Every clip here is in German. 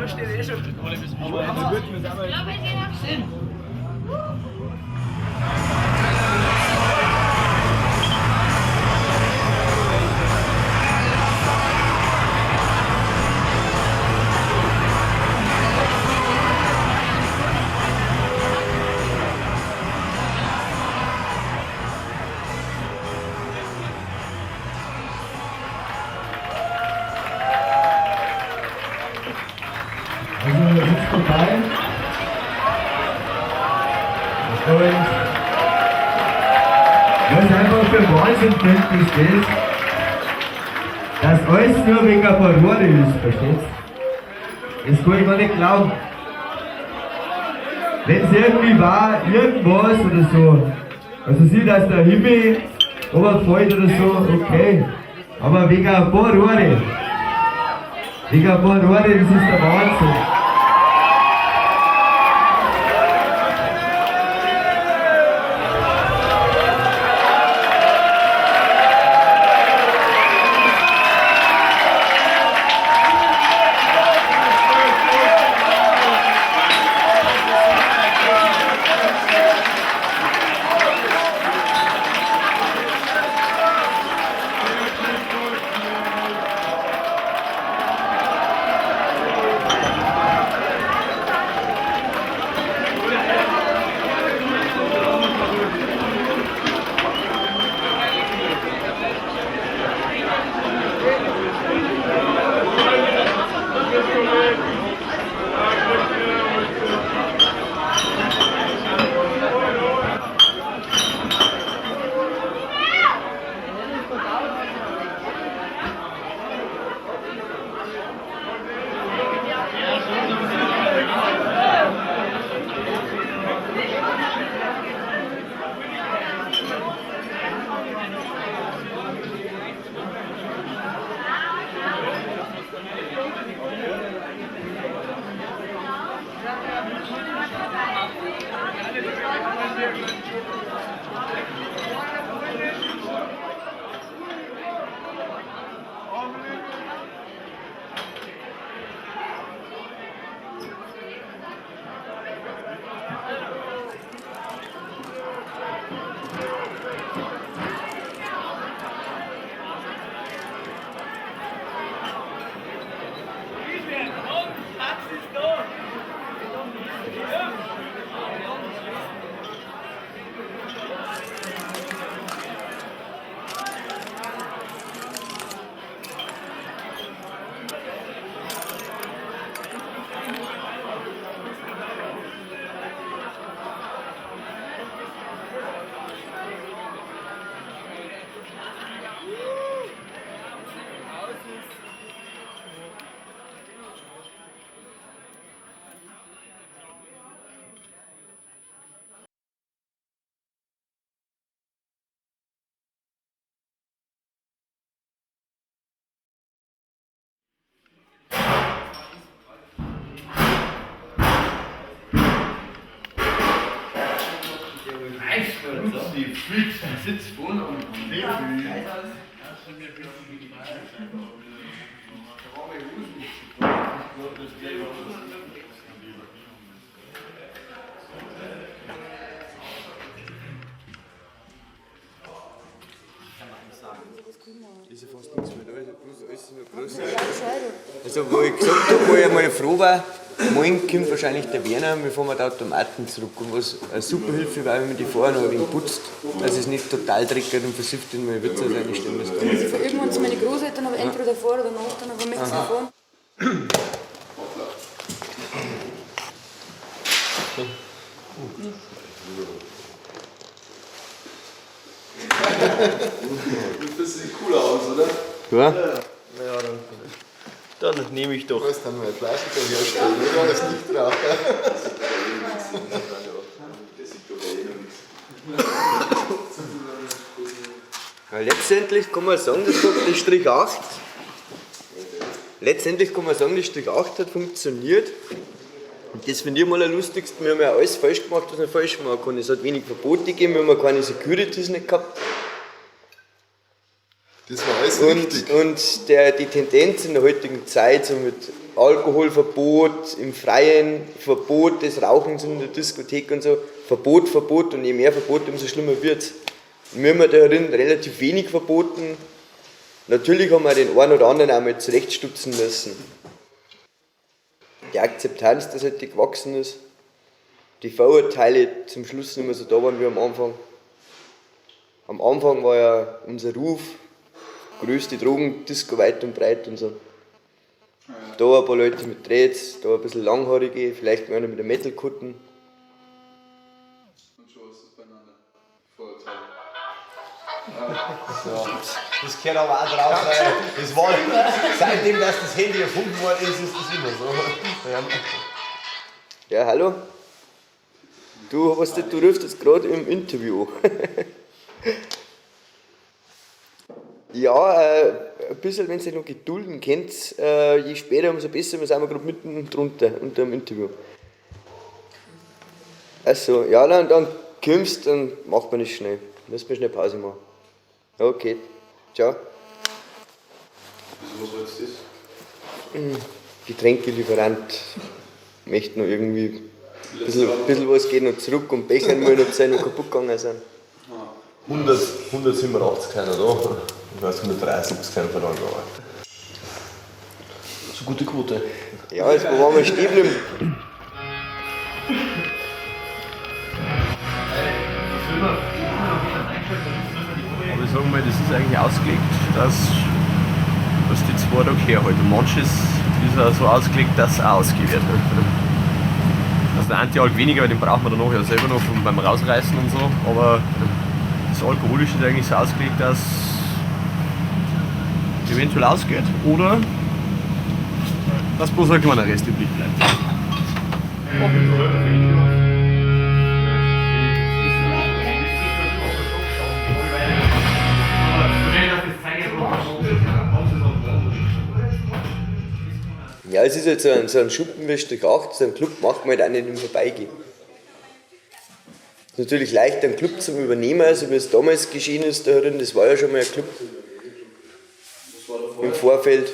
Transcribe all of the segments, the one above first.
steht eh schon. Aber jetzt würden wir es aber. Ja, weil sie noch sind. Also jetzt vorbei. Und was einfach für Wahnsinn finde, ist das, dass alles nur wegen ein paar Rohre ist, verstehst du? Das kann ich gar nicht glauben. Wenn es irgendwie war, irgendwas oder so, also sieht, dass der Himmel runterfällt oder so, okay. Aber wegen ein paar Rohre, das ist der Wahnsinn. Die Flücht sitzt vorne am Leben. Ist ja fast nichts mehr da, alles nur größer. Also, wo ich gesagt habe, wo ich einmal froh war, morgen kommt wahrscheinlich der Werner, wir fahren mit Automaten zurück. Und was eine super Hilfe war, wenn man die vorher noch ein wenig putzt, dass es nicht total dreckig und versifft in meine Witze seine Stimme ist. Sie verüben uns meine Großeltern, aber entweder davor oder nach, dann aber möchten sie fahren. Das sieht cooler aus, oder? Ja? Ja, dann nehme ich doch. Du musst dann mal Flaschen herstellen, oder? Das nicht drauf. Ja, letztendlich kann man sagen, das hat der Strich 8. Letztendlich kann man sagen, der Strich 8 hat funktioniert. Und das finde ich mal am lustigsten. Wir haben ja alles falsch gemacht, was man falsch machen kann. Es hat wenig Verbote gegeben, wir haben keine Securities nicht gehabt. Das war alles richtig. Und die Tendenz in der heutigen Zeit, so mit Alkoholverbot im Freien, Verbot des Rauchens in der Diskothek und so. Verbot und je mehr Verbot, umso schlimmer wird's. Wir haben darin relativ wenig verboten. Natürlich haben wir den einen oder anderen auch mal zurechtstutzen müssen. Die Akzeptanz, dass halt die gewachsen ist. Die Vorurteile zum Schluss nicht mehr so da waren wie am Anfang. Am Anfang war ja unser Ruf, größte Drogendisco weit und breit und so. Da ein paar Leute mit Dreads, da ein bisschen langhaarige, vielleicht einer mit der Metal-Kutten. Und schon ist es beieinander. Vorurteile. Das gehört aber auch drauf. Das war, seitdem das Handy erfunden worden ist, ist das immer so. Ja, hallo? Du rufst jetzt gerade im Interview. Ja, ein bisschen, wenn ihr noch gedulden könnt, je später, umso besser, wir sind gerade mitten drunter, unter dem Interview. Achso, ja, dann kommst du, dann macht man das schnell. Müssen wir schnell Pause machen. Okay, ciao. Wieso, was war jetzt das? Getränkelieferant möchte noch irgendwie ein bisschen was geht noch zurück und Becher müssen noch sein, die kaputt gegangen sind. 187 keiner da. Ich weiß, 130 ist keiner verloren da. Das ist eine gute Quote. Ja, jetzt waren wir stehen geblieben. Aber ich sage mal, das ist eigentlich ausgelegt, dass die 2 Tage herhalten. Manches ist auch so ausgelegt, dass es auch ausgewählt wird. Also der Anti-Alk weniger, weil den braucht man dann nachher selber noch beim Rausreißen und so. Aber das Alkoholische ist eigentlich so ausgelegt, dass es eventuell ausgeht oder dass bloß ein kleiner Rest übrig bleibt. Ja, es ist halt so ein Schuppen wie Strich 8, so ein Club macht man halt auch nicht im Vorbeigehen. Es ist natürlich leicht, einen Club zu übernehmen, also wie es damals geschehen ist da drin, das war ja schon mal ein Club im Vorfeld.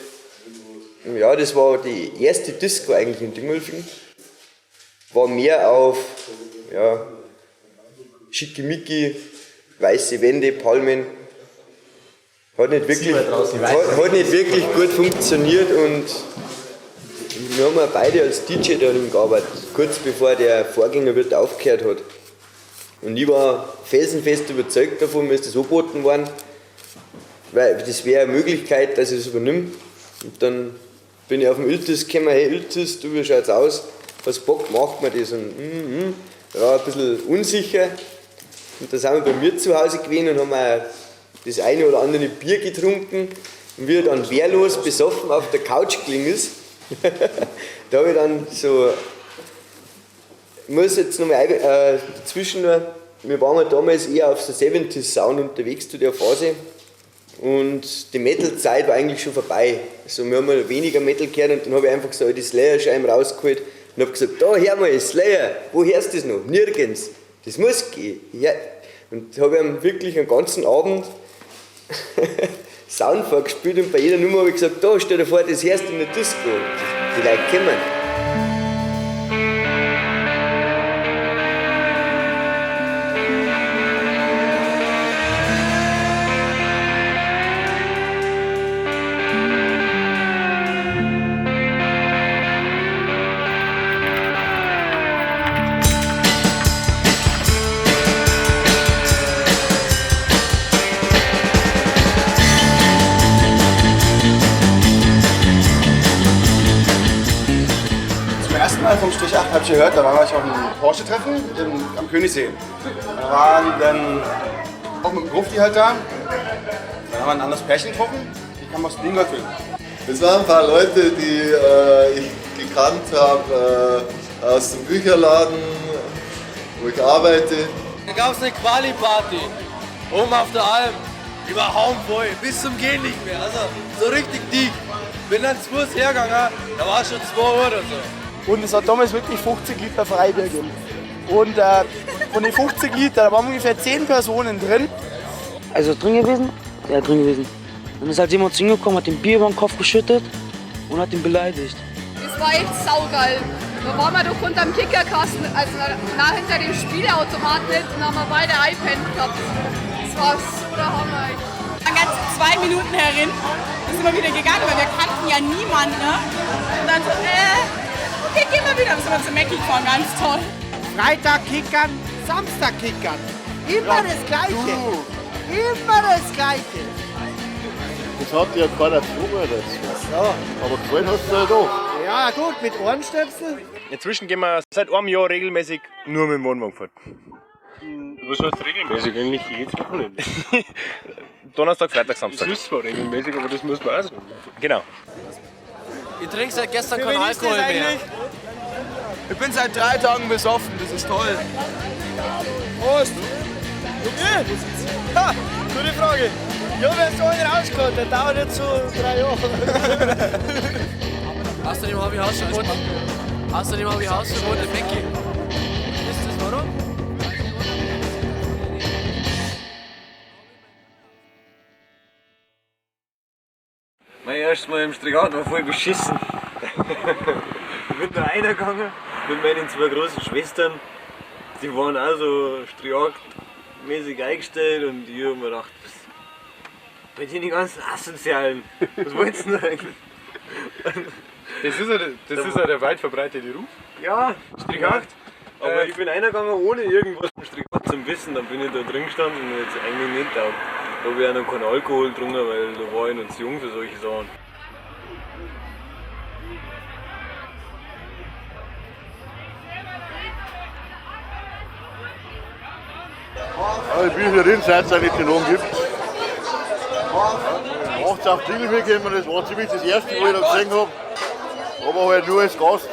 Ja, das war die erste Disco eigentlich in Dingolfing. War mehr auf ja, schickimicki, weiße Wände, Palmen. Hat nicht wirklich gut funktioniert und wir haben ja beide als DJ darin gearbeitet, kurz bevor der Vorgängerwirt aufgehört hat. Und ich war felsenfest überzeugt davon, mir ist das angeboten worden, weil das wäre eine Möglichkeit, dass ich das übernehme. Und dann bin ich auf den Iltis gekommen, hey Iltis, du, wie schaut's aus? Was Bock macht man das? Und ja, ein bisschen unsicher. Und da sind wir bei mir zu Hause gewesen und haben das eine oder andere Bier getrunken. Und wie er dann wehrlos besoffen auf der Couch gelegen ist, da habe ich dann so, ich muss jetzt nochmal dazwischen nur, wir waren ja damals eher auf so 70s Sound unterwegs zu der Phase und die Metal-Zeit war eigentlich schon vorbei. Also wir haben ja weniger Metal gehört und dann habe ich einfach so die Slayer-Scheiben rausgeholt und habe gesagt, da hör mal, Slayer, wo hörst du das noch? Nirgends, das muss gehen. Ja. Und habe ihm wirklich einen ganzen Abend Sound vorgespielt und bei jeder Nummer habe ich gesagt, da stell dir vor, das hörst du in der Disco. Die Leute kommen. Vom Strich 8 habe ich gehört, da war ich auf einem Porsche-Treffen am Königssee. Da waren dann auch mit dem Grufti halt da. Dann haben wir ein anderes Pärchen getroffen, die kamen aus Dingolfing. Es waren ein paar Leute, die ich gekannt habe aus dem Bücherladen, wo ich arbeite. Da gab es eine Quali-Party oben auf der Alm. Die war haumvoll, bis zum Gehen nicht mehr. Also so richtig dick. Bin dann zu Fuß hergegangen, da war es schon 2 Uhr oder so. Und es hat damals wirklich 50 Liter Freibier gegeben. Und von den 50 Liter, da waren ungefähr 10 Personen drin. Also drin gewesen? Ja, drin gewesen. Dann ist halt jemand zu ihm gekommen, hat den Bier über den Kopf geschüttet und hat ihn beleidigt. Das war echt saugeil. Da waren wir doch unterm Kickerkasten, also hinter dem Spielautomaten und haben wir beide iPad gehabt. Das war so der Hammer. Dann ganz 2 Minuten herin, dann sind wir wieder gegangen, weil wir kannten ja niemanden. Ne? Und dann so, okay, gehen wir wieder. Dann sind wir zu Mackie gefahren, ganz toll. Freitag kickern, Samstag kickern. Immer das Gleiche. Immer das Gleiche. Das hat ja keiner gezwungen dazu. Ja. Aber gefallen hast du ja doch. Ja gut, mit Ohrenstöpsel. Inzwischen gehen wir seit einem Jahr regelmäßig nur mit dem Wohnwagen fahren. Was heißt regelmäßig? Eigentlich jedes Wochenende. Donnerstag, Freitag, Samstag. Das ist zwar regelmäßig, aber das muss man auch sagen. Genau. Ich trinke seit gestern keinen Alkohol mehr. Ich bin seit 3 Tagen besoffen, das ist toll. Prost! Ha, gute Frage. Ich habe jetzt so einen rausgeholt, der dauert jetzt so 3 Jahre. Außerdem habe ich Hausverbot. Außerdem habe ich Hausverbot in Mackie. Wisst ihr das warum? Mein erstes Mal im Strigat war voll beschissen. Ich bin da reingegangen mit meinen 2 großen Schwestern. Die waren auch so Strigat-mäßig eingestellt und ich habe mir gedacht, bei den ganzen Asozialen, was wollt's denn eigentlich? Das ist ja der weit verbreitete Ruf. Ja, Strigat. Aber ich bin reingegangen ohne irgendwas im Strigat zu wissen. Dann bin ich da drin gestanden und jetzt eigentlich nicht auch. Da habe ich auch noch keinen Alkohol getrunken, weil da war ich noch zu jung für solche Sachen. Ich bin hier drin, seit es nicht genommen gibt. Nachts auf Dingelweg gekommen, das war ziemlich das erste, wo ich da gesehen habe. Aber halt nur als Gast.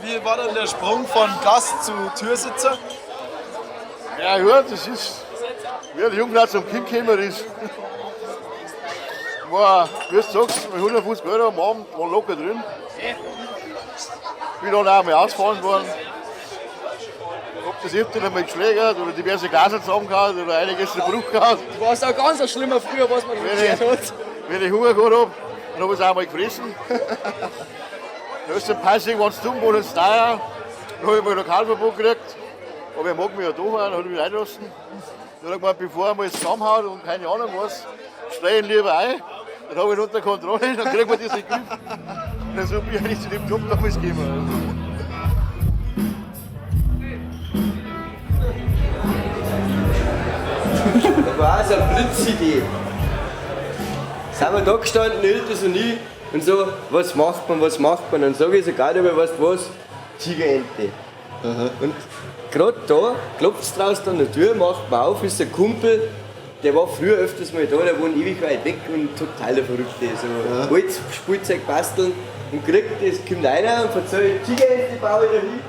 Wie war dann der Sprung von Gast zu Türsitzer? Ja, hört, das ist, wie der Jungplatz am Kind gekommen ist. War, wie du sagst, mit 150 Euro am Abend war locker drin. Bin dann auch mal ausgefahren worden. Ob das Internet einmal geschlägert oder diverse Gase zusammengehauen oder einiges in den Bruch gehauen. Du warst auch ganz ein schlimmer früher, was man gehört hat. Wenn ich Hunger gehabt habe, dann habe ich es auch mal gefressen. Da ist ein Passing, wenn es dumm war, dann Steyr. Dann habe ich mal ein Lokalverbot gekriegt. Aber er mag mich ja da fahren, dann habe ich mich reinlassen. Dann habe ich gemeint, bevor er mal zusammenhaut und keine Ahnung was, steige ihn lieber ein. Dann habe ich ihn unter Kontrolle, dann kriegt man das in den Griff. Und dann habe ich eigentlich zu dem Job damals gegeben. Das war auch so eine Blitzidee. Sind wir da gestanden, Älteste und ich, und so, was macht man? Dann sage ich sogar dabei, weißt du was? Tigerente. Und gerade da klopft es draußen an der Tür, macht man auf, ist ein Kumpel, der war früher öfters mal da, der wohnt ewig weit weg und total der Verrückte. So Holzspielzeug basteln und kriegt das, kommt einer und erzählt, Tigerente baue ich da hin.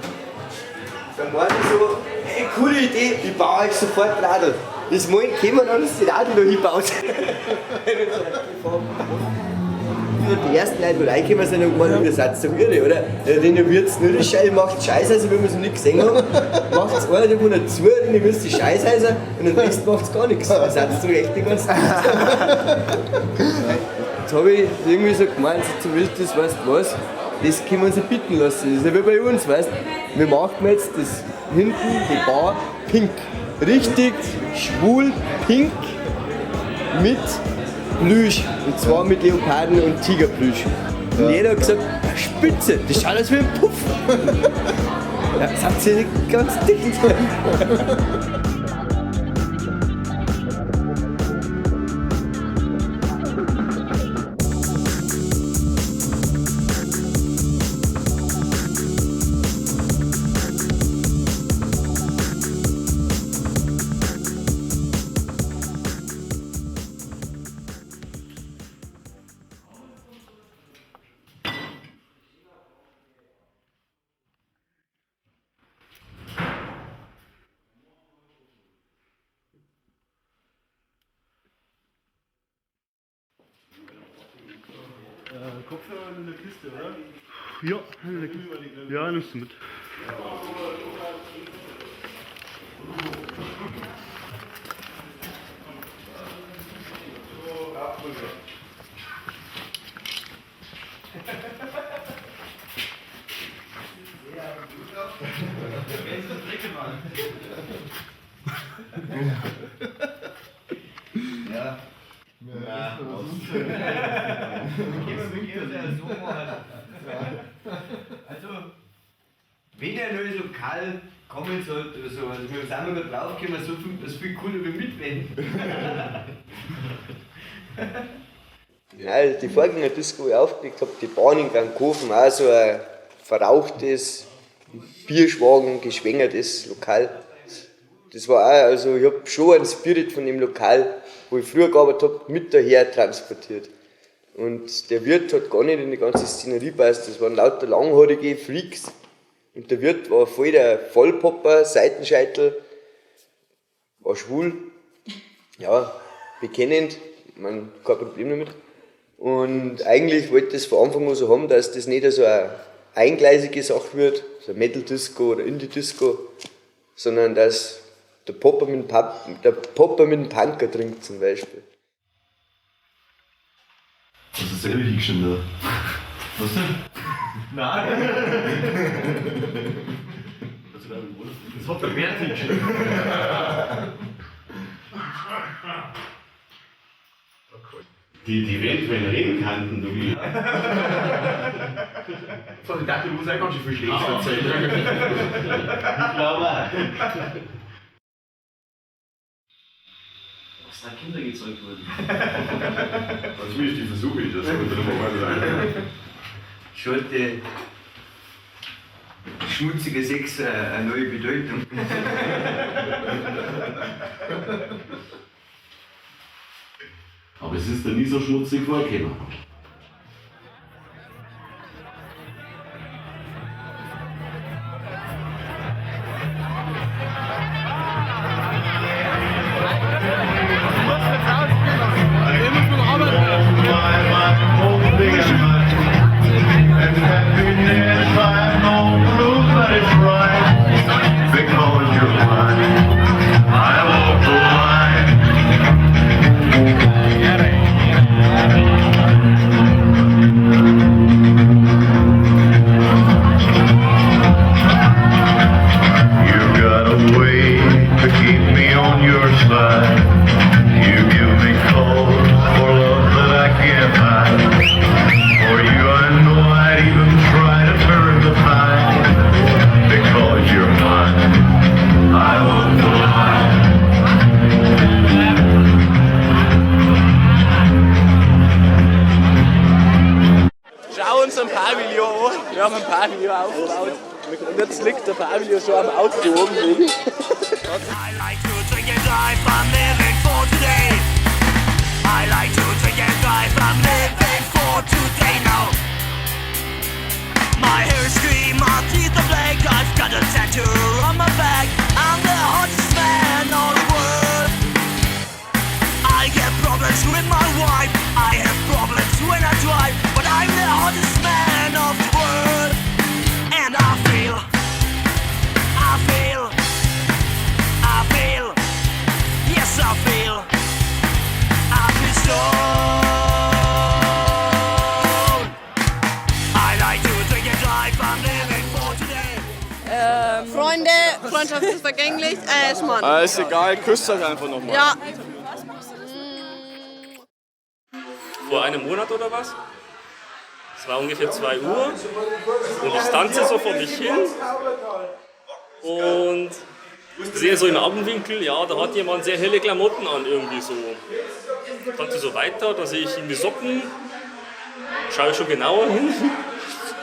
Dann war ich so, hey, coole Idee, ich baue euch sofort Radl. Das Mal kommen, dann ist die Radl da hingebaut. Die ersten Leute, die reinkommen, sind dann gemeint, ihr seid doch irre, oder? Ja, renoviert es nur die Scheiße, macht Scheißhäuser, wie wir es noch nicht gesehen haben. Macht es einer, der wohnt zu, renoviert die Scheißhäuser und den Rest macht es gar nichts. Ihr seid doch echt die ganze Zeit. Jetzt habe ich irgendwie so gemeint, so zu wild ist, weißt du was, das können wir uns bitten lassen. Das ist ja wie bei uns, weißt du? Wir machen jetzt das hinten, die Bar, pink. Richtig schwul pink mit Plüsch. Und zwar mit Leoparden und Tigerplüsch. Und jeder hat gesagt, Spitze, das schaut aus wie ein Puff. Ja, das habt ihr nicht ganz dicht. Kopfhörer in der Kiste, oder? Ja, ja, nimmst du mit. Ja. Also, wenn er nur lokal kommen sollte oder so, also wir sind wir gerade draufgekommen, so viel, das viel cooler wie mitwenden. Ja, die Vorgänger-Disco, wo ich aufgelegt habe, die Bahn in Ganghofen, auch so ein verrauchtes, Bierschwagen, geschwängertes Lokal. Das war auch, also ich habe schon einen Spirit von dem Lokal, wo ich früher gearbeitet habe, mit daher transportiert. Und der Wirt hat gar nicht in die ganze Szenerie passt, das waren lauter langhaarige Freaks. Und der Wirt war voll der Vollpopper, Seitenscheitel, war schwul, ja, bekennend, man kein Problem damit. Und eigentlich wollte ich das von Anfang an so haben, dass das nicht so eine eingleisige Sache wird, so ein Metal-Disco oder Indie-Disco, sondern dass der Popper mit dem Punker trinkt zum Beispiel. Das ist selber hingeschnitten, oder? Was denn? Nein! Das hat der Wert hingeschnitten. Die reden kannten, du. So, ich dachte, du musst auch ganz schön viel Schlecht erzählen. Ich glaube auch. Was da Kinder gezeugt wurden. Also zumindest die Versuche, das könnte doch mal sein. Schalte schmutzige Sex eine neue Bedeutung. Aber es ist da nie so schmutzig vorgekommen. Wir haben ein Pavillon aufgebaut und jetzt liegt der Pavillon schon am Auto oben liegen. I like to drink and drive, I'm living for today. I like to drink and drive, I'm living for today now. My hair is green, my teeth are black, I've got a tattoo on my back. I'm the hottest man on the world. I get problems with my wife, I have problems when I drive, but I'm the hottest man of the world. And I feel yes I feel stoned. I like to drink and drive, I'm living for today. Freunde, Freundschaft ist vergänglich, Schmarrn. Ist egal, küsst euch einfach nochmal. Ja. Vor einem Monat oder was? Es war ungefähr 2 Uhr und ich tanze so vor mich hin und sehe so im Augenwinkel, ja, da hat jemand sehr helle Klamotten an, irgendwie so. Ich tanze so weiter, da sehe ich irgendwie Socken, schaue ich schon genauer hin.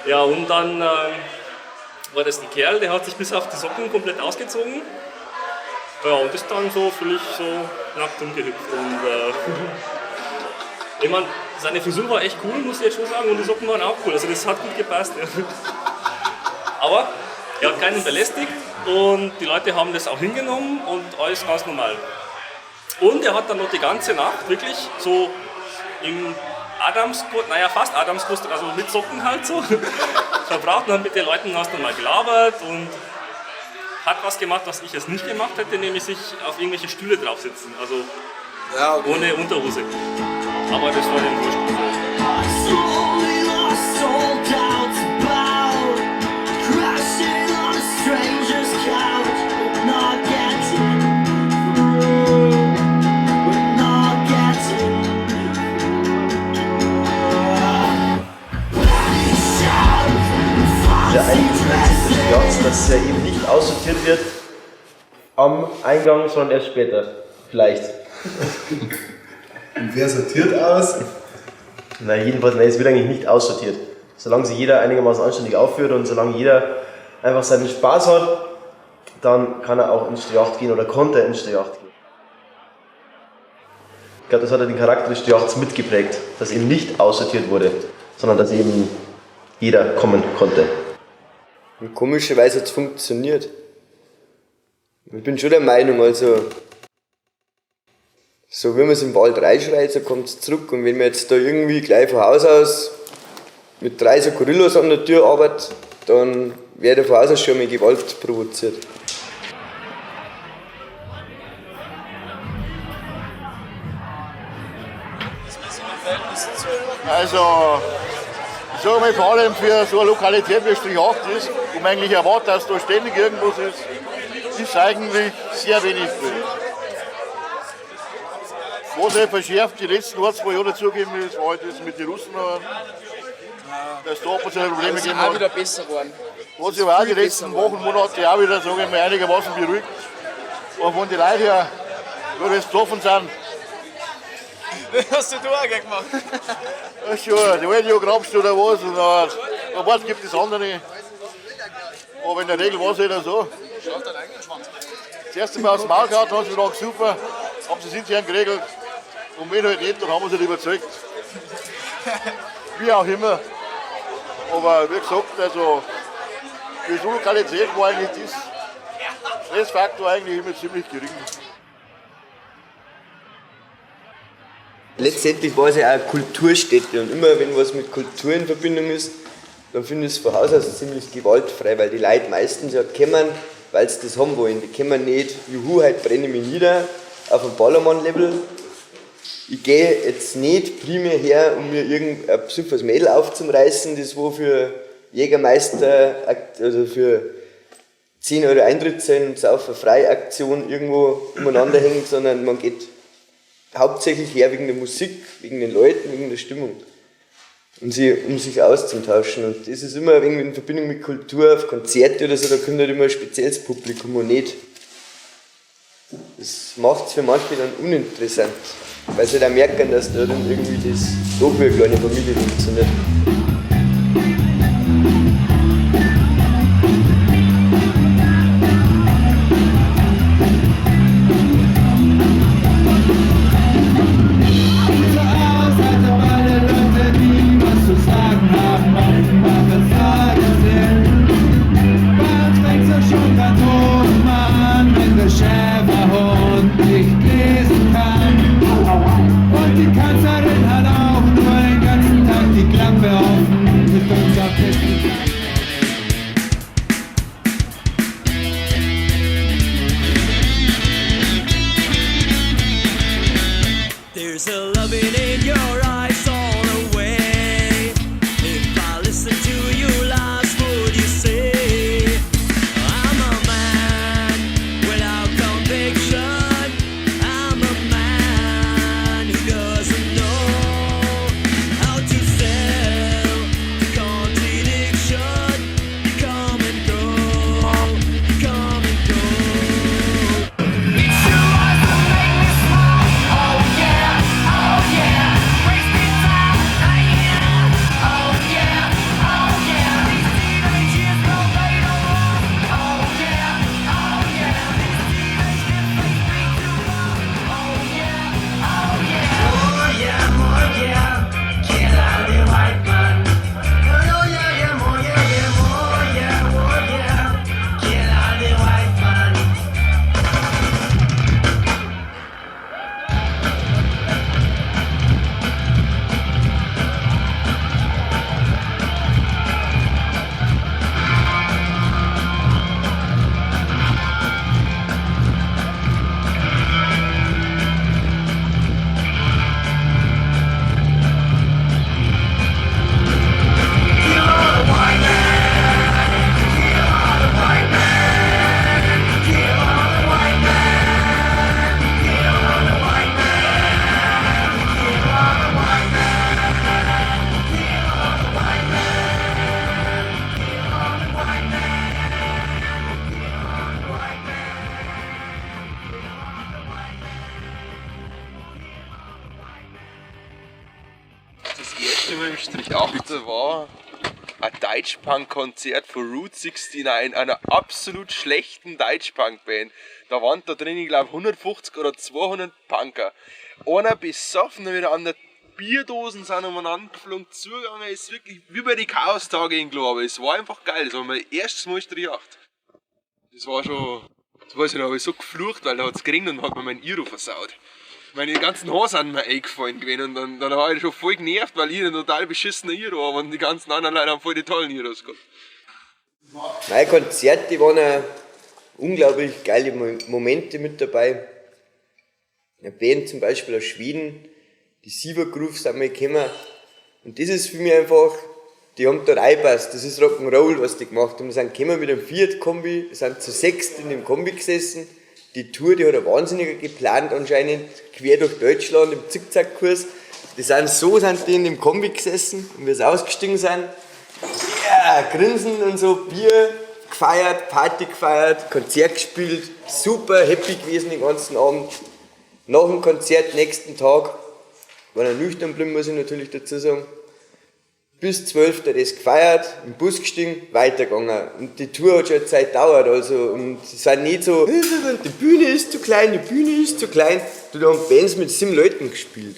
Ja, und dann war das ein Kerl, der hat sich bis auf die Socken komplett ausgezogen. Ja, und ist dann so völlig so nackt umgehüpft. Und ich meine, seine Frisur war echt cool, muss ich jetzt schon sagen, und die Socken waren auch cool, also das hat gut gepasst. Ja. Aber er hat keinen belästigt und die Leute haben das auch hingenommen und alles ganz normal. Und er hat dann noch die ganze Nacht wirklich so im fast Adamskostüm, also mit Socken halt so, verbraucht und hat mit den Leuten ganz normal gelabert und hat was gemacht, was ich jetzt nicht gemacht hätte, nämlich sich auf irgendwelche Stühle draufsetzen, also ja, okay. Ohne Unterhose. Aber das war dem wurscht. der eingeführten Yachts, dass er eben nicht aussortiert wird am Eingang, sondern erst später. Vielleicht. Und wer sortiert aus? Nein, jedenfalls, nein, es wird eigentlich nicht aussortiert. Solange sich jeder einigermaßen anständig aufführt und solange jeder einfach seinen Spaß hat, dann kann er auch ins Yacht gehen oder konnte er ins Yacht gehen. Ich glaube, das hat den Charakter des Yachts mitgeprägt, dass eben nicht aussortiert wurde, sondern dass eben jeder kommen konnte. Und komischerweise hat es funktioniert. Ich bin schon der Meinung, also so wie man es im Wald reinschreit, so kommt es zurück. Und wenn man jetzt da irgendwie gleich von Haus aus mit 3 so Gorillas an der Tür arbeitet, dann wird von Haus aus schon mal Gewalt provoziert. Also, ich sage mal, vor allem für so eine Lokalität wie Strichacht ist, wo man eigentlich erwartet, dass da ständig irgendwas ist eigentlich sehr wenig drin. Was halt verschärft die letzten 1, 2 Jahre dazugegeben ist, war halt das mit den Russen, dass da ein Probleme gegeben hat. auch wieder besser geworden. Was sich aber auch die letzten Wochen, Monate auch wieder, sage ich mal, einigermaßen beruhigt. Und von den Leuten her, die jetzt getroffen sind, Hast du auch gemacht? ja, schon, die wollen ja grabst oder was. Und ein Wort gibt es andere. Aber in der Regel war es halt so. Das erste Mal aus dem Maul gehabt, haben sie gedacht, super, haben sie es intern geregelt. Und wenn halt nicht, dann haben wir sie halt überzeugt. Wie auch immer. Aber wie gesagt, also für die Lokalität war eigentlich das Stressfaktor eigentlich immer ziemlich gering. Letztendlich war es ja auch Kulturstätte und immer wenn was mit Kultur in Verbindung ist, dann finde ich es von Haus aus ziemlich gewaltfrei, weil die Leute meistens ja kommen, weil sie das haben wollen. Die kommen nicht, juhu, heute brenne ich mich nieder, auf ein Ballermann-Level. Ich gehe jetzt nicht primär her, um mir irgendein psüffes Mädel aufzureißen, das wo für Jägermeister, also für 10 € Eintritt sind, Sauferfrei-Aktion irgendwo umeinander hängt, sondern man geht hauptsächlich her wegen der Musik, wegen den Leuten, wegen der Stimmung. Um sich auszutauschen. Und das ist immer irgendwie in Verbindung mit Kultur, auf Konzerte oder so, da kommt halt immer ein spezielles Publikum und nicht. Das macht es für manche dann uninteressant, weil sie dann merken, dass da dann irgendwie das doch wie eine kleine Familie funktioniert. Und die Kanzlerin hat auch nur den ganzen Tag die Klappe auf. Ü8 war ein Deutschpunk-Konzert von Route 69, einer absolut schlechten Deutschpunk-Band. Da waren da drin, ich glaube, 150 oder 200 Punker. Einer besoffen und wieder an der Bierdosen sind umeinander geflogen, zugegangen, ist wirklich wie bei den Chaos-Tage in Glo, aber es war einfach geil. Das war mein erstes Mal Strich 8. Das war schon, das weiß ich noch, habe ich so geflucht, weil da hat es geregnet und hat mir mein Iro versaut. Meine ganzen Haare sind mir eingefallen gewesen und dann war ich schon voll genervt, weil ich einen total beschissener Iro habe und die ganzen anderen Leute haben voll die tollen Iros gehabt. Meine Konzerte waren auch unglaublich geile Momente mit dabei. Eine Band zum Beispiel aus Schweden, die Sievergroove sind wir gekommen. Und das ist für mich einfach, die haben da reingepasst, das ist Rock'n'Roll, was die gemacht haben. Die sind gekommen mit einem Fiat-Kombi, sind zu sechst in dem Kombi gesessen. Die Tour, die hat ein Wahnsinniger geplant, anscheinend quer durch Deutschland im Zickzackkurs. Die sind die in dem Kombi gesessen und wir sind ausgestiegen sind. Ja, grinsen und so, Bier gefeiert, Party gefeiert, Konzert gespielt, super happy gewesen den ganzen Abend. Nach dem Konzert, nächsten Tag, war er nüchtern geblieben, muss ich natürlich dazu sagen. Bis 12 Uhr das gefeiert, im Bus gestiegen, weitergegangen. Und die Tour hat schon eine Zeit gedauert, also, und es sind nicht so, die Bühne ist zu klein, die Bühne ist zu klein. Da haben Bands mit 7 Leuten gespielt.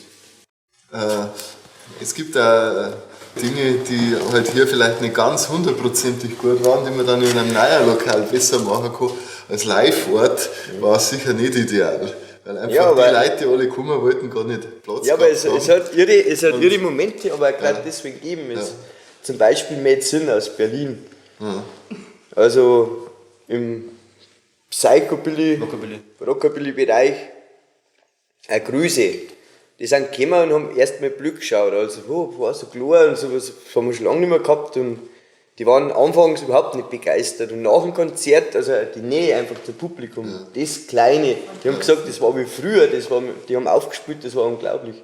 Es gibt auch Dinge, die halt hier vielleicht nicht ganz hundertprozentig gut waren, die man dann in einem neuen Lokal besser machen kann. Als Live-Ort war es sicher nicht ideal. Weil einfach die Leute, die alle kommen wollten, gar nicht Platz Ja, aber es haben. hat ihre Momente, aber gerade deswegen eben. Zum Beispiel Medicine aus Berlin. Also im Rockabilly-Bereich eine Grüße. Die sind gekommen und haben erst mal Glück geschaut. Also, war so klar und sowas haben wir schon lange nicht mehr gehabt. Und die waren anfangs überhaupt nicht begeistert. Und nach dem Konzert, also die Nähe einfach zum Publikum, das Kleine, die haben gesagt, das war wie früher, die haben aufgespielt, das war unglaublich.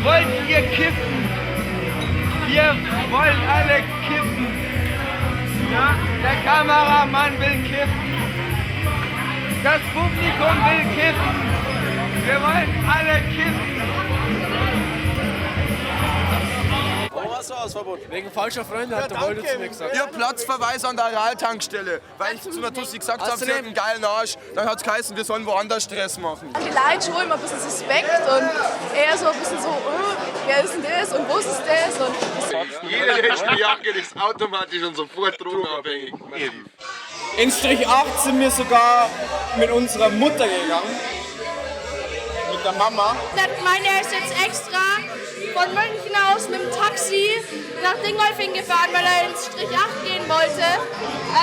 Wollt ihr kiffen? Wir wollen alle kiffen. Ja? Der Kameramann will kiffen. Das Publikum will kiffen. Wir wollen alle kiffen. Was war das Verbot? Wegen falscher Freunde hat der Wolde zu mir gesagt. Ihr Platzverweis an der Realtankstelle. Weil ich zu einer Tussi gesagt habe, sie hat einen geilen Arsch. Dann hat es geheißen, wir sollen woanders Stress machen. Die Leute schon immer ein bisschen suspekt und eher so ein bisschen so, wer ist denn das und wo ist das? Und Jeder, der in Strich 8 geht, ist automatisch und sofort drogenabhängig. In Strich 8 sind wir sogar mit unserer Mutter gegangen. Mit der Mama. Meiner ist jetzt extra von München aus mit dem Taxi nach Dingolfing gefahren, weil er ins Strich 8 gehen wollte.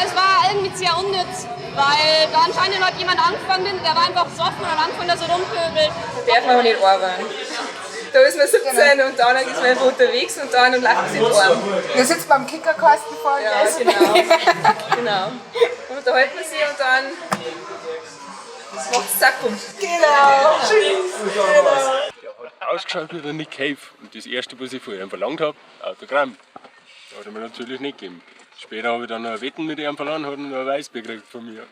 Es war irgendwie sehr unnütz, weil da anscheinend hat jemand angefangen, der war einfach besoffen und hat angefangen, dass er rumpöbelt. Darf man aber nicht arbeiten. Da ist man 17 und dann ist man einfach unterwegs und dann lacht sie in den Arm. Wir sitzen beim Kickerkasten vor. Ja, genau. Genau. Und unterhalten wir sie und dann macht es zack und Genau. Tschüss. Ausgeschaut wie der Nick Cave. Und das erste, was ich von ihm verlangt habe, Autogramm. Das hat er mir natürlich nicht gegeben. Später habe ich dann noch ein Wetten mit ihm verloren, hat er noch ein Weißbier gekriegt von mir.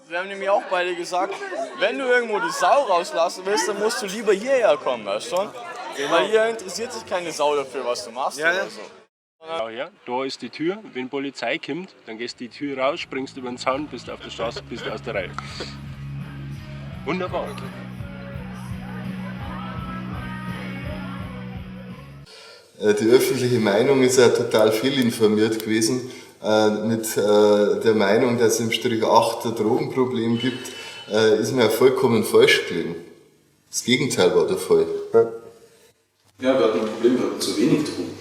Wir haben nämlich auch beide gesagt, wenn du irgendwo die Sau rauslassen willst, dann musst du lieber hierher kommen, weißt du? Weil hier interessiert sich keine Sau dafür, was du machst oder so. Ja, da ist die Tür. Wenn Polizei kommt, dann gehst du die Tür raus, springst über den Zaun, bist auf der Straße, bist aus der Reihe. Wunderbar. Die öffentliche Meinung ist ja total viel informiert gewesen mit der Meinung, dass es im Strich 8 ein Drogenproblem gibt, ist mir ja vollkommen falsch gelegen. Das Gegenteil war der Fall. Ja, wir hatten ein Problem, wir hatten zu wenig Drogen.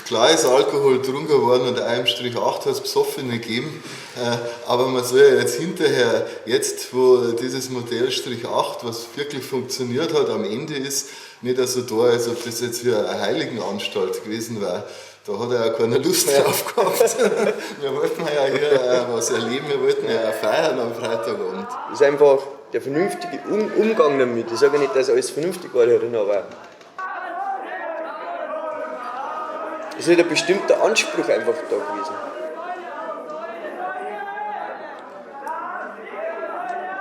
Klar ist Alkohol getrunken worden und einem Strich 8 hat es Besoffene gegeben, aber man soll ja jetzt hinterher, jetzt wo dieses Modell Strich 8, was wirklich funktioniert hat, am Ende ist, nicht so da, als ob das jetzt wie eine Heiligenanstalt gewesen wäre. Da hat er ja keine Lust drauf gehabt. Wir wollten ja hier was erleben, wir wollten ja feiern am Freitagabend. Das ist einfach der vernünftige Umgang damit. Ich sage nicht, dass alles vernünftig war darin, aber es ist halt ein bestimmter Anspruch einfach da gewesen.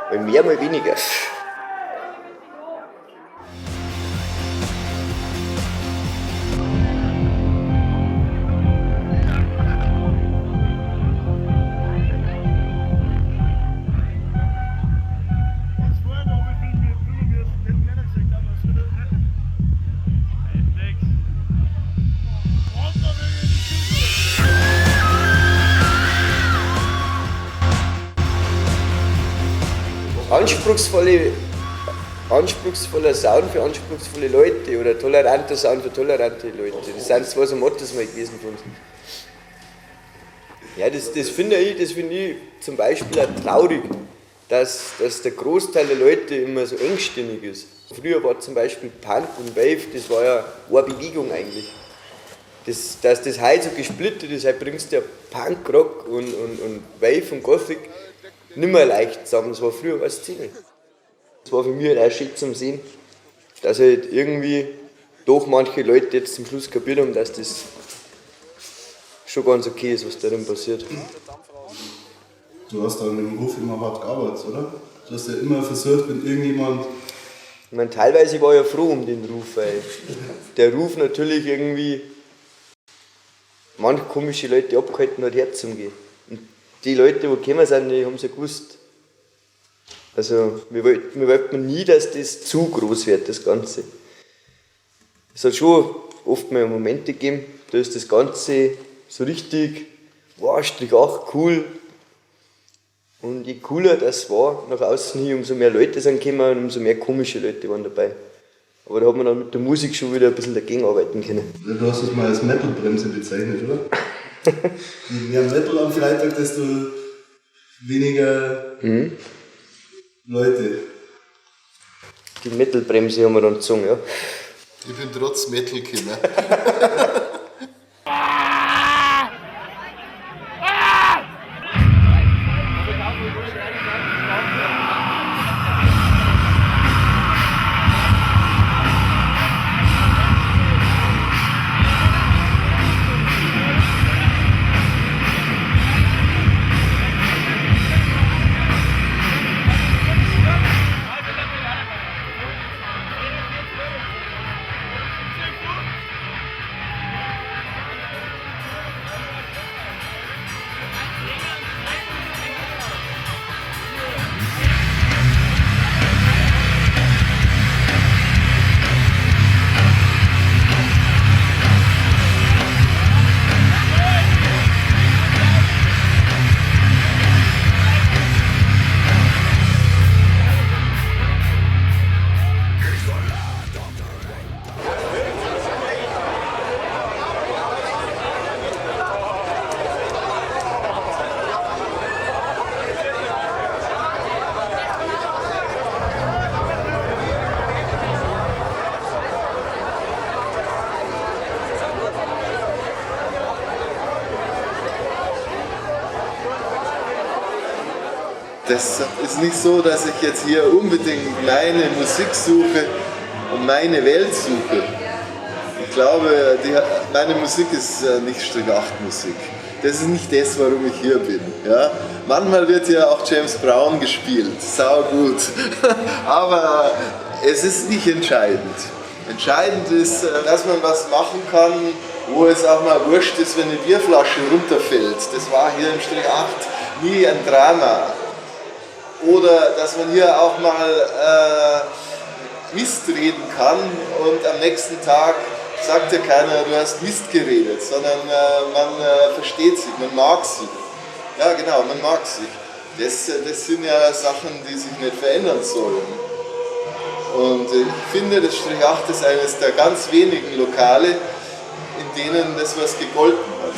Mal mehr, mal weniger. Anspruchsvoller Sound für anspruchsvolle Leute oder toleranter Sound für tolerante Leute. Das sind zwar so Mottos mal gewesen von uns. Ja, das finde ich zum Beispiel auch traurig, dass der Großteil der Leute immer so engstirnig ist. Früher war zum Beispiel Punk und Wave, das war ja eine Bewegung eigentlich. Dass das heute so gesplittet ist, heute bringst du ja Punk, Rock und Wave und Gothic nicht mehr leicht zusammen. Das war früher eine Szene. Das war für mich halt auch schön zum Sehen, dass halt irgendwie doch manche Leute jetzt zum Schluss kapiert haben, dass das schon ganz okay ist, was darin passiert. Du hast da in dem Ruf immer hart gearbeitet, oder? Du hast ja immer versucht, wenn irgendjemand... Ich meine, teilweise war ich ja froh um den Ruf, weil der Ruf natürlich irgendwie manche komische Leute abgehalten hat, herzugehen. Und die Leute, die gekommen sind, die haben es ja gewusst. Also wir wollten nie, dass das zu groß wird, das Ganze. Es hat schon oft mal Momente gegeben, da ist das Ganze so richtig, wow, Strich 8, cool. Und je cooler das war, nach außen hin, umso mehr Leute sind gekommen und umso mehr komische Leute waren dabei. Aber da hat man dann mit der Musik schon wieder ein bisschen dagegen arbeiten können. Du hast das mal als Metal-Bremse bezeichnet, oder? Je mehr Metal am Freitag, desto weniger Leute. Die Metal-Bremse haben wir dann gezogen, ja. Ich bin trotz Metal gekommen. Das ist nicht so, dass ich jetzt hier unbedingt meine Musik suche und meine Welt suche. Ich glaube, meine Musik ist nicht Strich 8 Musik. Das ist nicht das, warum ich hier bin. Ja? Manchmal wird ja auch James Brown gespielt, sau gut. Aber es ist nicht entscheidend. Entscheidend ist, dass man was machen kann, wo es auch mal wurscht ist, wenn eine Bierflasche runterfällt. Das war hier im Strich 8 nie ein Drama. Oder dass man hier auch mal Mist reden kann und am nächsten Tag sagt ja keiner, du hast Mist geredet, sondern man versteht sich, man mag sich. Ja genau, man mag sich. Das sind ja Sachen, die sich nicht verändern sollen. Und ich finde, das Strich 8 ist eines der ganz wenigen Lokale, in denen das was gegolten hat.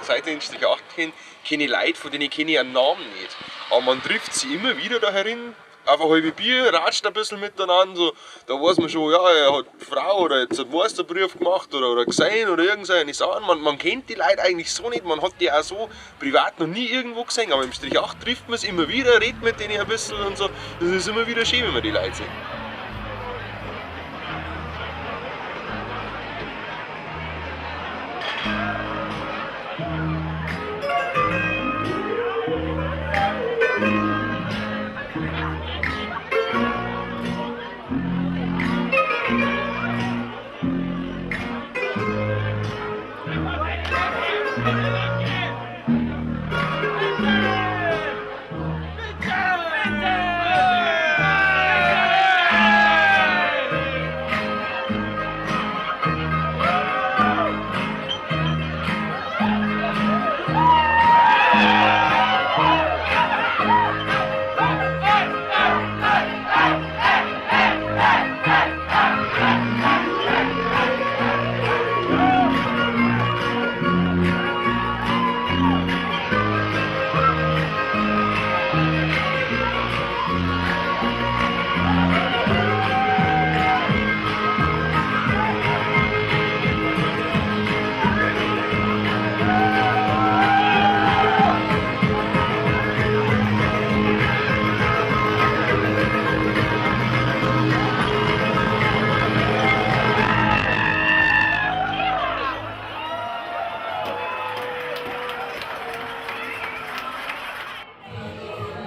Seit ich in Strich 8 kenne ich Leute, von denen kenne ich einen Namen nicht. Aber man trifft sie immer wieder da herin, auf ein halbes Bier, ratscht ein bisschen miteinander. So. Da weiß man schon, ja, er hat eine Frau oder jetzt einen Meisterbrief gemacht oder gesehen oder irgendeine Sachen. Man kennt die Leute eigentlich so nicht, man hat die auch so privat noch nie irgendwo gesehen. Aber im Strich 8 trifft man es immer wieder, redet mit denen ein bisschen und so. Das ist immer wieder schön, wenn man die Leute sieht.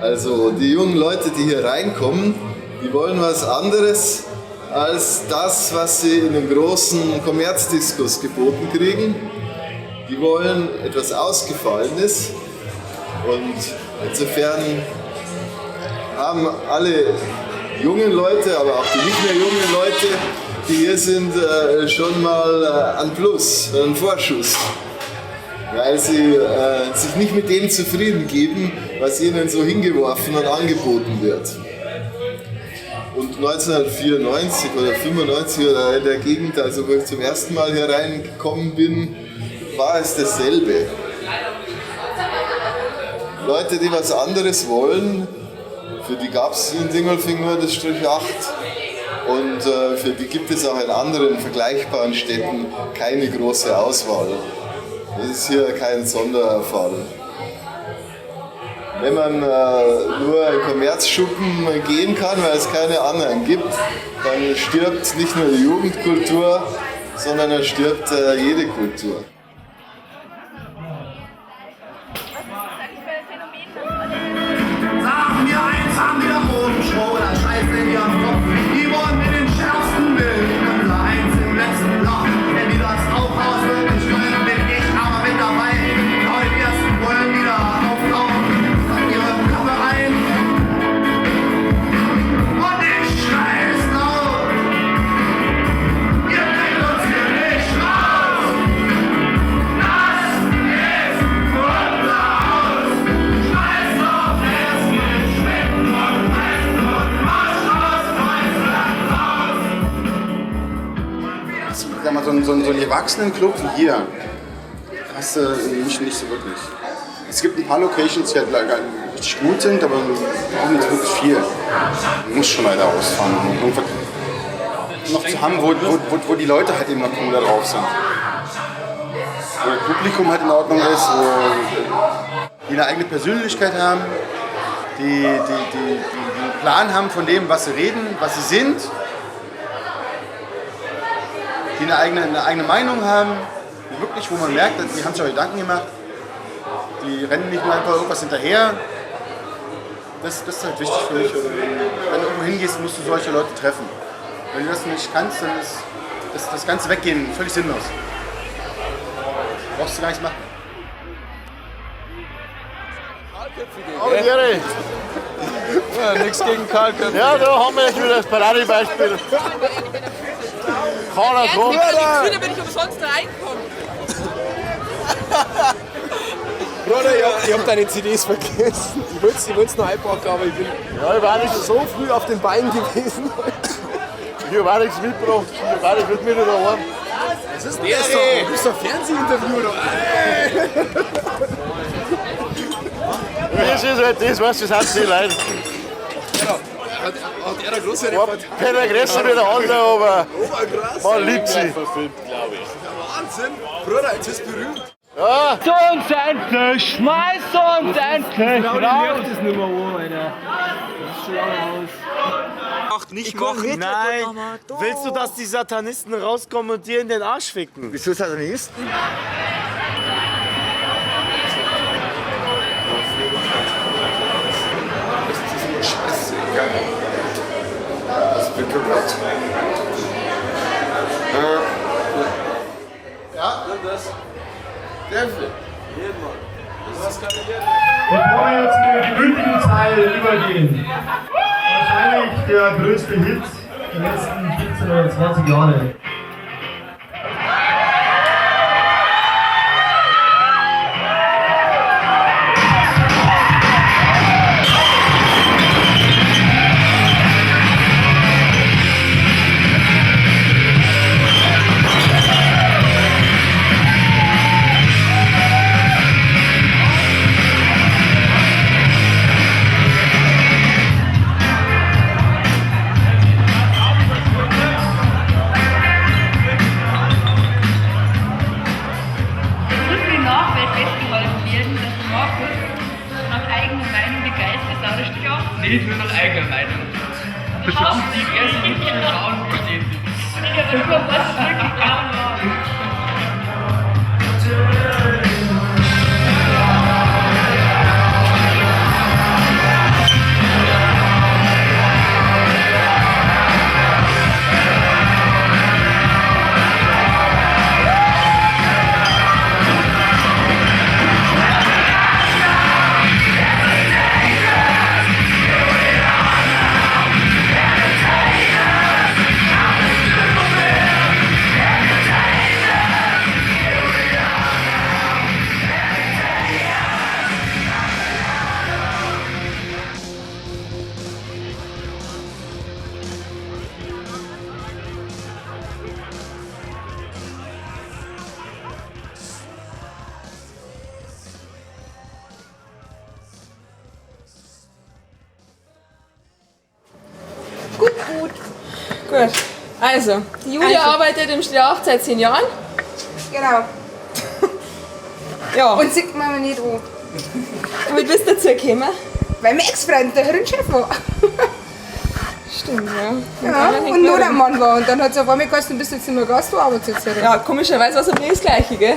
Also die jungen Leute, die hier reinkommen, die wollen was anderes als das, was sie in den großen Kommerzdiskos geboten kriegen. Die wollen etwas Ausgefallenes und insofern haben alle jungen Leute, aber auch die nicht mehr jungen Leute, die hier sind, schon mal einen Plus, einen Vorschuss. Weil sie sich nicht mit dem zufrieden geben, was ihnen so hingeworfen und angeboten wird. Und 1994 oder 95 oder in der Gegend, also wo ich zum ersten Mal hier reingekommen bin, war es dasselbe. Leute, die was anderes wollen, für die gab es in Dingolfing nur das Strich 8 und für die gibt es auch in anderen vergleichbaren Städten keine große Auswahl. Das ist hier kein Sonderfall. Wenn man nur in Kommerzschuppen gehen kann, weil es keine anderen gibt, dann stirbt nicht nur die Jugendkultur, sondern dann stirbt jede Kultur. Sag mir eins, haben wir da oben Show oder Scheiße in ihrem Kopf. Die wollen mit den schärfsten Bildern, unser eins im letzten Loch. Wenn die das Aufhaus wirklich wollen, bin ich aber mit dabei. Heute ersten wollen wieder auftauchen, von ihrem Kappe rein. Und ich schrei's laut. Ihr bringt uns hier nicht raus. Das ist unser Haus. Scheiß auf Essen, Schmecken und Essen und Marsch aus Deutschland raus. Sag mal, so einen Erwachsenenclub wie hier hast du nicht so wirklich. Es gibt ein paar Locations, die halt richtig gut sind, aber auch nicht wirklich viel. Man muss schon leider ausfahren, um irgendwas noch zu haben, wo die Leute halt eben noch cooler drauf sind. Wo das Publikum halt in Ordnung ist, wo die eine eigene Persönlichkeit haben, die einen Plan haben von dem, was sie reden, was sie sind, die eine eigene Meinung haben, wirklich, wo man merkt, die haben sich auch Gedanken gemacht. Die rennen nicht nur einfach irgendwas hinterher. Das ist halt wichtig für mich. Wenn du irgendwo hingehst, musst du solche Leute treffen. Wenn du das nicht kannst, dann ist das ganze Weggehen völlig sinnlos. Brauchst du gar nichts machen. Oh, Jerry! Ja, nichts gegen Karl-Köpfe. Ja, da haben wir jetzt wieder das Paradebeispiel. Keiner kommt. Früher bin ich umsonst reingekommen. Bruder, ich hab deine CDs vergessen. Ich wollte es noch einpacken, aber ich war nicht so früh auf den Beinen gewesen. Ich habe auch nichts mitgebracht. Ich war nicht mit mir daheim. Was ist denn das da? Du bist doch Fernsehinterview oder was? Das ist halt das, was das hat, die Leute. Hat er eine große Reportage? Keiner größer wie der andere, aber man liebt sie. Wahnsinn! Bruder, jetzt ist berühmt. Ja. Zu uns endlich! Schmeiß uns endlich! Genau, die das nicht mehr an, Alter. Das ist schon lange aus. Nicht machen. Nein. Willst du, dass die Satanisten rauskommen und dir in den Arsch ficken? Wieso Satanisten? Das wird geklappt. Ja, das. Dürfen. Bevor wir jetzt in den gültigen Teil übergehen, wahrscheinlich der größte Hit der letzten 15 oder 20 Jahre. Nicht nur nach eigener Meinung. Das haben die ersten Frauen verstehen. Ich habe immer was wirklich Frauen waren. Gut. Also, die Julia arbeitet im Stillach seit 10 Jahren. Genau. Ja. Und sieht man nicht an. Wie bist du dazu gekommen? Weil mein Ex-Freund der Herrenchef war. Stimmt, ja. Ja, und nur der Mann war. Und dann hat es auf einmal geheißen, du bist jetzt nicht mehr Gast, du arbeitest jetzt. Ja, komischerweise war es bei mir das Gleiche, gell?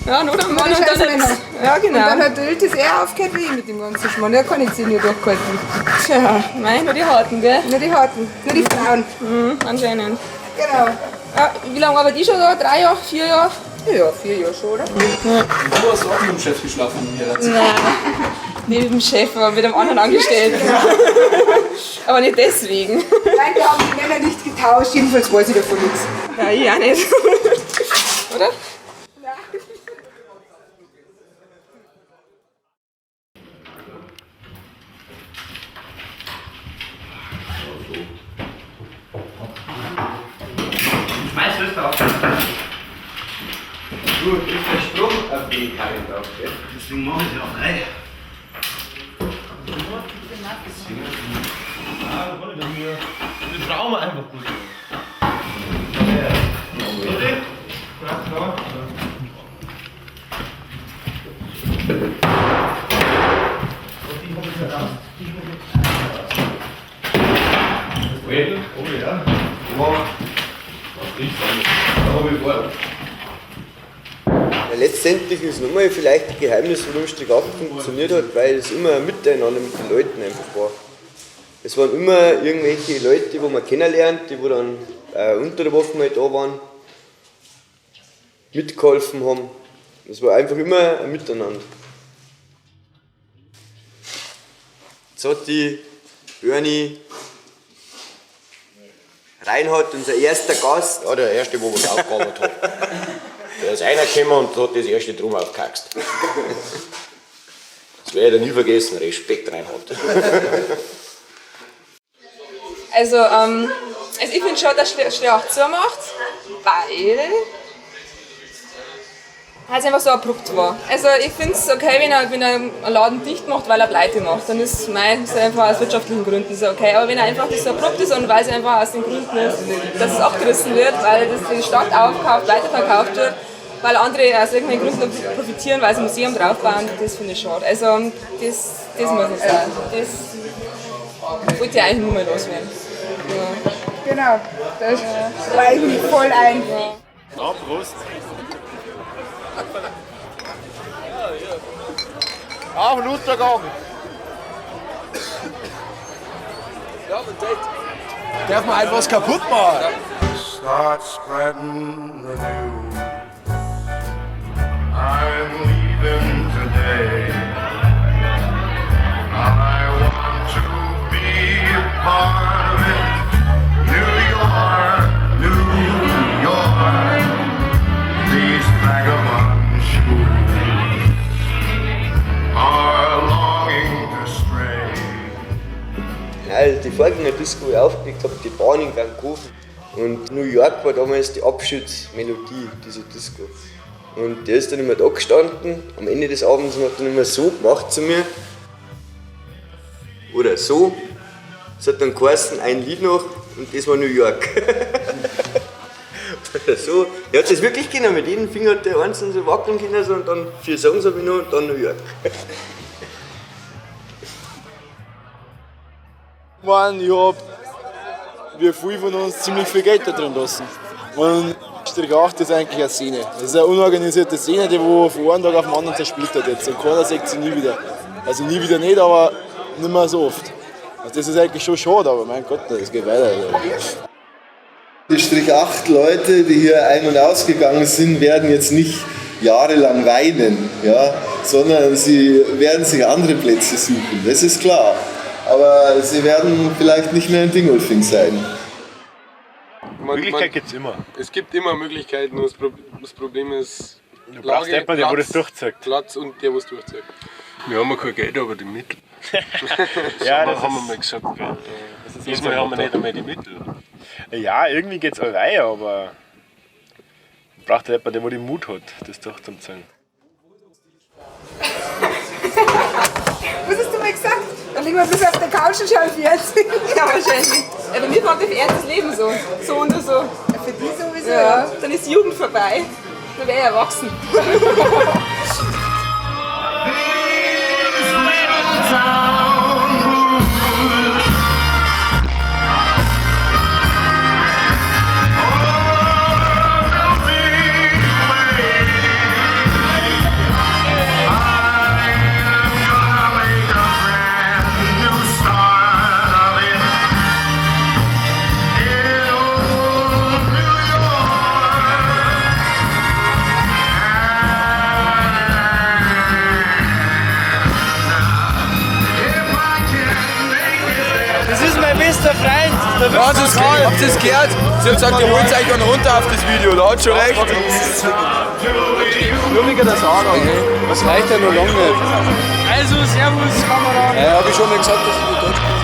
Ja, nur der Mann und dann nichts. Ja, genau. Und dann hat der Iltis eher aufgehört wie ich mit dem ganzen Schmarrn. Der kann jetzt nicht durchgehalten. Tja, nein, nur die Harten, gell? Nur die Harten, nur die Frauen. Anscheinend. Genau. Ja, wie lange arbeitet ich schon da? 3 Jahre? 4 Jahre? Ja, 4 Jahre schon, oder? Ja. Du hast auch mit dem Chef geschlafen hier. Nein, nicht mit dem Chef, aber mit einem anderen Angestellten. Aber nicht deswegen. Nein, wir haben die Männer nicht getauscht, jedenfalls weiß ich davon nichts. Ja, ich auch nicht. Oder? Schmeiß das drauf. Gut, ist der Sprung auf die Karre drauf, gell? Deswegen mache ich es auch rein. Das brauchen wir einfach gut. Ja. Ja, letztendlich ist nochmal vielleicht ein Geheimnis, warum Strich 8 funktioniert hat, weil es immer ein Miteinander mit den Leuten einfach war. Es waren immer irgendwelche Leute, die man kennenlernt, die dann unter der Woche mal da waren, mitgeholfen haben. Es war einfach immer ein Miteinander. Jetzt hat die Bernie Reinhard, unser erster Gast. Ja, der erste, wo was aufgearbeitet hat. Der ist reingekommen und hat das erste Drum aufgehaxt. Das werde ich nie vergessen. Respekt, Reinhard. Also ich finde schon, dass Strich 8 zumacht, weil es einfach so abrupt war. Also ich finde es okay, wenn er einen Laden dicht macht, weil er pleite macht. Dann ist es einfach aus wirtschaftlichen Gründen so okay. Aber wenn er einfach das so abrupt ist und weil es einfach aus den Gründen ist, dass es abgerissen wird, weil das die Stadt aufkauft, weiterverkauft wird, weil andere aus irgendwelchen Gründen profitieren, weil sie ein Museum draufbauen, das finde ich schade. Also das muss nicht sein. Das wollte ich eigentlich nur mal loswerden. Ja. Genau, das war ich mich voll ein. Ja, Prost. Auf den Untergang. Ja, darf man einfach was kaputt machen? Start spreading the news. I'm leaving today. I want to be a part of it. New York, these vagabond shoes are longing to stray. Ja, die Vorgänger-Disco, die ich aufgelegt habe, die Bahn in Vancouver. Und New York war damals die Abschiedsmelodie dieser Disco. Und der ist dann immer da gestanden, am Ende des Abends, und hat dann immer so gemacht zu mir. Oder so. Es hat dann geheißen, ein Lied noch, und das war New York. Oder so. Er hat das wirklich genommen, mit jedem Finger hat der einzeln so wackeln können, so, und dann 4 Songs habe ich noch, und dann New York. Ich habe wie viele von uns ziemlich viel Geld da drin lassen. Und Strich 8 ist eigentlich eine Szene. Das ist eine unorganisierte Szene, die von einem Tag auf den anderen zersplittert jetzt. Und keiner sagt sie nie wieder. Also nie wieder nicht, aber nicht mehr so oft. Also das ist eigentlich schon schade, aber mein Gott, das geht weiter. Die Strich 8 Leute, die hier ein- und ausgegangen sind, werden jetzt nicht jahrelang weinen, ja, sondern sie werden sich andere Plätze suchen, das ist klar. Aber sie werden vielleicht nicht mehr in Dingolfing sein. Möglichkeit gibt es immer. Es gibt immer Möglichkeiten, nur das Problem ist, du brauchst jemanden, der das durchzieht. Platz und der, was durchzieht. Wir haben ja kein Geld, aber die Mittel. Ja, so das haben wir ist- mal gesagt. Gell. Das ist Diesmal haben wir nicht einmal die Mittel. Ja, irgendwie geht's auch rein, aber braucht jemand, der den Mut hat, das durchzuziehen. Was hast du mir gesagt? Dann liegen wir bis auf der Couch und schauen Fernsehen. Ja, wahrscheinlich. Ja, bei mir fängt das erste Leben so. So und so. Ja, für die sowieso. Ja, dann ist Jugend vorbei. Dann wäre ich erwachsen. Das ist mein bester Freund. Der Ja, habt ihr es gehört? Sie hat gesagt, ihr holt euch einen runter auf das Video, da hat schon recht. Nur wegen der Saga. Das reicht ja noch lange nicht. Also, servus, Kamera. Ja, habe ich schon mal gesagt, dass ich nicht Deutsch bin.